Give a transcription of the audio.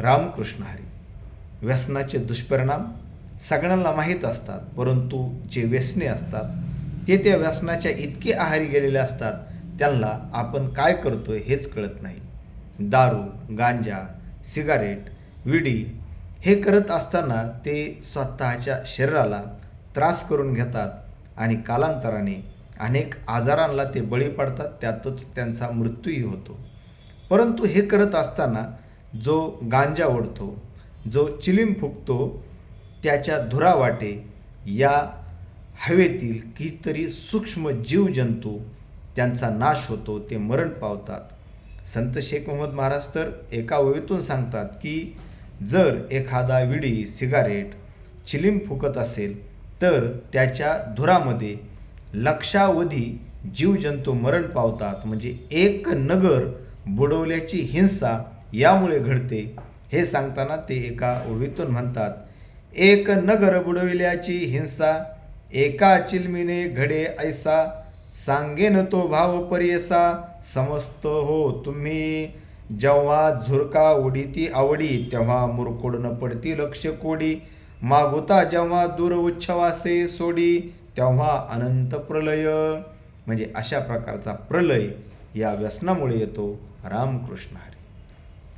रामकृष्ण हरी. व्यसनाचे दुष्परिणाम सगळ्यांना माहीत असतात, परंतु जे व्यसनी असतात ते त्या व्यसनाच्या इतके आहारी गेलेले असतात, त्यांना आपण काय करतोय हेच कळत नाही. दारू, गांजा, सिगारेट, विडी हे करत असताना ते स्वतःच्या शरीराला त्रास करून घेतात आणि कालांतराने अनेक आजारांना ते बळी पडतात, त्यातच त्यांचा मृत्यूही होतो. परंतु हे करत असताना जो गांजा ओढतो, जो चिलीम फुकतो, त्याच्या धुरावाटे या हवेतील कितीतरी सूक्ष्म जीवजंतू त्यांचा नाश होतो, ते मरण पावतात. संत शेख मोहम्मद महाराज तर एका ओळीतून सांगतात की जर एखादा विडी, सिगारेट, चिलीम फुकत असेल तर त्याच्या धुरामध्ये लक्षावधी जीवजंतू मरण पावतात. म्हणजे एक नगर बुडवल्याची हिंसा यामुळे घडते. हे सांगताना ते एका ओळीतून म्हणतात, एक नगर बुडविल्याची हिंसा, एका चिलमीने घडे ऐसा, सांगेन तो भाव परियसा, समस्त हो तुम्ही. जेव्हा झुरका उडीती आवडी, तेव्हा मुरकुड न पडती लक्ष कोडी, मागुता जेव्हा दूर उच्छवासे सोडी, तेव्हा अनंत प्रलय. म्हणजे अशा प्रकारचा प्रलय या व्यसनामुळे येतो. रामकृष्ण हरी.